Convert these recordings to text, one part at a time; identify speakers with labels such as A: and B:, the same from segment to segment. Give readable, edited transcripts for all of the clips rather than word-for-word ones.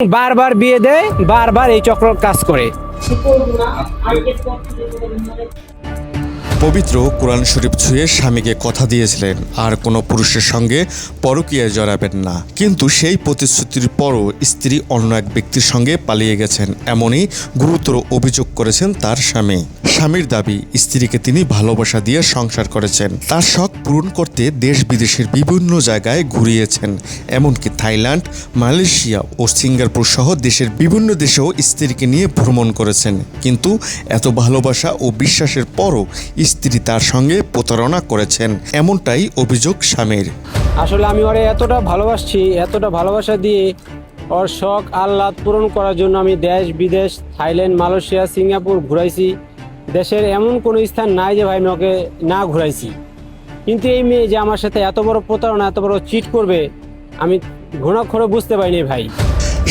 A: বারবার বিয়ে দেয়, বারবার এই চক্র কাজ করে।
B: পবিত্র কোরআন শরীফ ছুঁয়ে স্বামীকে কথা দিয়েছিলেন আর কোনো পুরুষের সঙ্গে পরকীয়ায় জড়াবেন না, কিন্তু সেই প্রতিশ্রুতির পরও স্ত্রী অন্য এক ব্যক্তির সঙ্গে পালিয়ে গেছেন, এমনই গুরুতর অভিযোগ করেছেন তার স্বামী। স্বামীর দাবি, স্ত্রীকে তিনি ভালোবাসা দিয়ে সংসার করেছেন, তার শখ পূরণ করতে দেশ বিদেশের বিভিন্ন জায়গায় ঘুরিয়েছেন, এমনকি থাইল্যান্ড, মালয়েশিয়া ও সিঙ্গাপুর সহ দেশের বিভিন্ন দেশেও স্ত্রীকে নিয়ে ভ্রমণ করেছেন। কিন্তু এত ভালোবাসা ও বিশ্বাসের পরও স্ত্রী তার সঙ্গে প্রতারণা করেছেন, এমনটাই অভিযোগ স্বামীর।
A: আসলে আমি ওরে এতটা ভালোবাসছি, এতটা ভালোবাসা দিয়ে ওর শখ আহ্লাদ পূরণ করার জন্য আমি দেশ বিদেশ, থাইল্যান্ড, মালয়েশিয়া, সিঙ্গাপুর ঘুরাইছি। দেশের এমন কোনো স্থান নাই যে ভাই আমি ওকে না ঘুরাইছি। কিন্তু এই মেয়ে যে আমার সাথে এত বড় প্রতারণা, এত বড় চিট করবে, আমি ঘুণাক্ষরে বুঝতে পারিনি ভাই।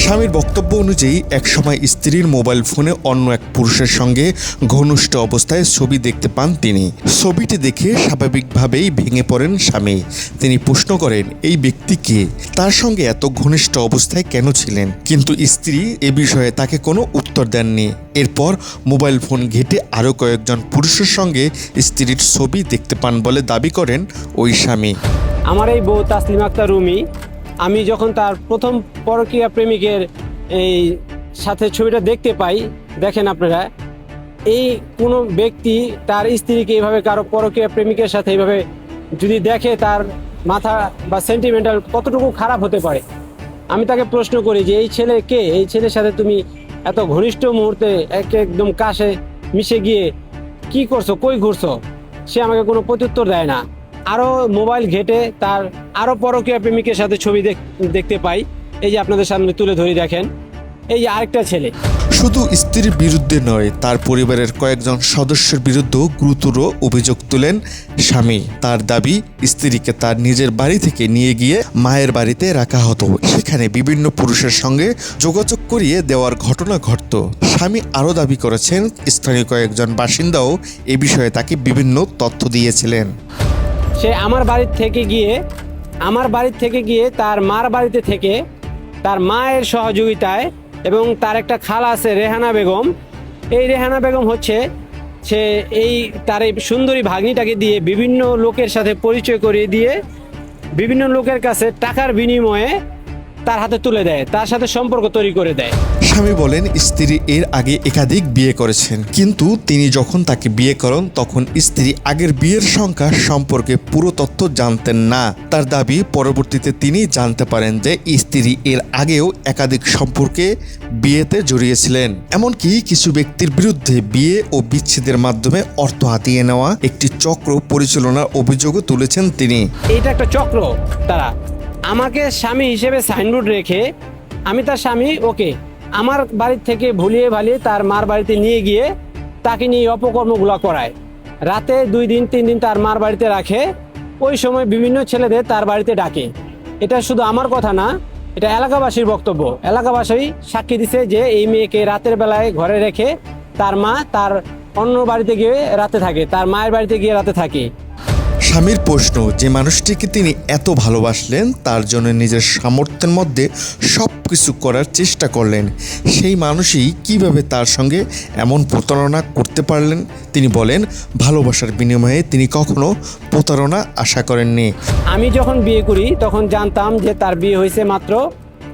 B: স্বামীর বক্তব্য অনুযায়ী একসময় স্ত্রীর মোবাইল ফোনে অন্য এক পুরুষের সঙ্গে ঘনিষ্ঠ অবস্থায় ছবি দেখতে পান তিনি। ছবিটি দেখে স্বাভাবিকভাবেই ভেঙে পড়েন স্বামী। তিনি প্রশ্ন করেন, এই ব্যক্তি কে, তার সঙ্গে এত ঘনিষ্ঠ অবস্থায় কেন ছিলেন? কিন্তু স্ত্রী এ বিষয়ে তাকে কোনো উত্তর দেননি। এরপর মোবাইল ফোন ঘেঁটে আরও কয়েকজন পুরুষের সঙ্গে স্ত্রীর ছবি দেখতে পান বলে দাবি করেন ওই স্বামী।
A: আমার এই বউ তাসলিমা আক্তার রুমি, আমি যখন তার প্রথম পরকীয়া প্রেমিকের এই সাথে ছবিটা দেখতে পাই, দেখেন আপনারা, এই কোনো ব্যক্তি তার স্ত্রীকে এইভাবে কারো পরকীয়া প্রেমিকের সাথে এইভাবে যদি দেখে, তার মাথা বা সেন্টিমেন্টাল কতটুকু খারাপ হতে পারে। আমি তাকে প্রশ্ন করি যে এই ছেলে কে, এই ছেলের সাথে তুমি এত ঘনিষ্ঠ মুহূর্তে একদম কাছে মিশে গিয়ে কি করছো, কই ঘুরছো? সে আমাকে কোনো প্রত্যুত্তর দেয় না। আরও মোবাইল ঘেটে তার আরও পরকীয়া প্রেমিকের সাথে ছবি দেখতে পাই। এই যে আপনাদের সামনে তুলে ধরি, দেখেন, এই যে আরেকটা ছেলে।
B: শুধু স্ত্রীর বিরুদ্ধে নয়, তার পরিবারের কয়েকজন সদস্যের বিরুদ্ধেও গুরুতর অভিযোগ তুলেন স্বামী। তার দাবি, স্ত্রীকে তার নিজের বাড়ি থেকে নিয়ে গিয়ে মায়ের বাড়িতে রাখা হতো, সেখানে বিভিন্ন পুরুষের সঙ্গে যোগাযোগ করিয়ে দেওয়ার ঘটনা ঘটত। স্বামী আরও দাবি করেছেন, স্থানীয় কয়েকজন বাসিন্দাও এ বিষয়ে তাকে বিভিন্ন তথ্য দিয়েছিলেন।
A: সে আমার বাড়ির থেকে গিয়ে তার মার বাড়িতে থেকে, তার মায়ের সহযোগিতায়, এবং তার একটা খালা আছে রেহানা বেগম। এই রেহানা বেগম হচ্ছে সে তার এই সুন্দরী ভাগ্নিটাকে দিয়ে বিভিন্ন লোকের সাথে পরিচয় করিয়ে দিয়ে বিভিন্ন লোকের কাছে টাকার বিনিময়ে তার হাতে তুলে দেয়, তার সাথে সম্পর্ক তৈরি করে দেয়।
B: স্বামী বলেন, স্ত্রী এর আগে একাধিক বিয়ে করেছেন, কিন্তু তিনি যখন তাকে বিয়ে করেন তখন স্ত্রী আগের বিয়ের সংখ্যা সম্পর্কে পুরো তথ্য জানতেন না। তার দাবি, পরবর্তীতে তিনি জানতে পারেন যে স্ত্রী এর আগেও একাধিক সম্পর্কে বিয়েতে জড়িয়েছিলেন। এমনকি কিছু ব্যক্তির বিরুদ্ধে বিয়ে ও বিচ্ছেদের মাধ্যমে অর্থ হাতিয়ে নেওয়া একটি চক্র পরিচালনার অভিযোগও তুলেছেন তিনি।
A: এইটা একটা চক্র। তারা আমাকে স্বামী হিসেবে সাইনবোর্ড রেখে, আমি তার স্বামী, ওকে আমার বাড়ির থেকে ভুলিয়ে ভালিয়ে তার মার বাড়িতে নিয়ে গিয়ে তাকে নিয়ে অপকর্মগুলো করায়। রাতে 2 দিন 3 দিন তার মার বাড়িতে রাখে, ওই সময় বিভিন্ন ছেলেদের তার বাড়িতে ডাকে। এটা শুধু আমার কথা না, এটা এলাকাবাসীর বক্তব্য। এলাকাবাসী সাক্ষী দিছে যে এই মেয়েকে রাতের বেলায় ঘরে রেখে তার মা তার অন্য বাড়িতে গিয়ে রাতে থাকে, তার মায়ের বাড়িতে গিয়ে রাতে থাকে।
B: স্বামীর প্রশ্ন, যে মানুষটিকে তিনি এত ভালোবাসলেন, তার জন্য নিজের সামর্থ্যের মধ্যে সব কিছু করার চেষ্টা করলেন, সেই মানুষই কিভাবে তার সঙ্গে এমন প্রতারণা করতে পারলেন? তিনি বলেন, ভালোবাসার বিনিময়ে তিনি কখনো প্রতারণা আশা করেননি।
A: আমি যখন বিয়ে করি তখন জানতাম যে তার বিয়ে হয়েছে মাত্র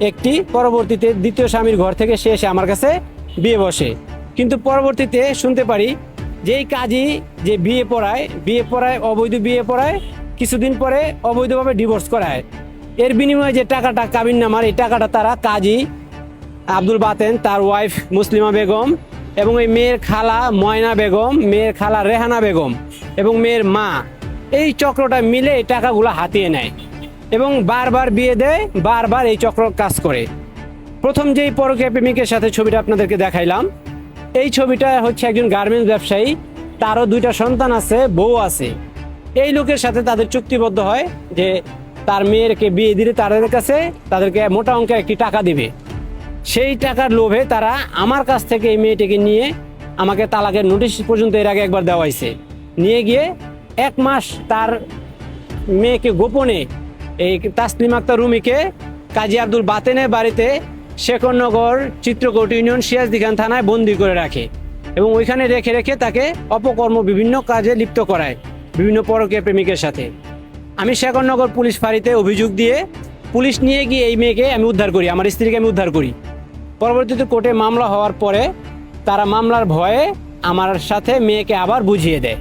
A: একটি, পরবর্তীতে দ্বিতীয় স্বামীর ঘর থেকে সে এসে আমার কাছে বিয়ে বসে। কিন্তু পরবর্তীতে শুনতে পারি যে এই কাজী যে বিয়ে পড়ায় অবৈধ বিয়ে পড়ায়, কিছুদিন পরে অবৈধভাবে ডিভোর্স করায়। এর বিনিময়ে যে টাকাটা কাবিননামার, এই টাকাটা তারা কাজী আব্দুল বাতেন, তার ওয়াইফ মুসলিমা বেগম, এবং এই মেয়ের খালা ময়না বেগম, মেয়ের খালা রেহানা বেগম এবং মেয়ের মা, এই চক্রটা মিলে এই টাকাগুলো হাতিয়ে নেয় এবং বারবার বিয়ে দেয়, বারবার এই চক্র কাজ করে। প্রথম যেই পরকীয়া প্রেমিকের সাথে ছবিটা আপনাদেরকে দেখাইলাম, এই ছবিটা হচ্ছে একজন গার্মেন্টস ব্যবসায়ী, তারও 2টা সন্তান আছে, বউ আছে। এই লোকের সাথে তাদের চুক্তিবদ্ধ হয় যে তার মেয়েরকে বিয়ে দিলে তাদেরকে মোটা অঙ্কের একটি টাকা দিবে। সেই টাকার লোভে তারা আমার কাছ থেকে এই মেয়েটিকে নিয়ে আমাকে তালাকের নোটিশ পর্যন্ত এর আগে একবার দেওয়া হয়েছে। নিয়ে গিয়ে 1 মাস তার মেয়েকে গোপনে, এই তাসলিমা আক্তার রুমিকে কাজী আব্দুল বাতেনের বাড়িতে শেখরনগর চিত্রকোট ইউনিয়ন সিরাজদি খান থানায় বন্দি করে রাখে এবং ওইখানে রেখে রেখে তাকে অপকর্ম বিভিন্ন কাজে লিপ্ত করায় বিভিন্ন পরকীয়া প্রেমিকের সাথে। আমি শেখরনগর পুলিশ ফাঁড়িতে অভিযোগ দিয়ে পুলিশ নিয়ে গিয়ে এই মেয়েকে আমি উদ্ধার করি, আমার স্ত্রীকে আমি উদ্ধার করি। পরবর্তীতে কোর্টে মামলা হওয়ার পরে তারা মামলার ভয়ে আমার সাথে মেয়েকে আবার বুঝিয়ে দেয়।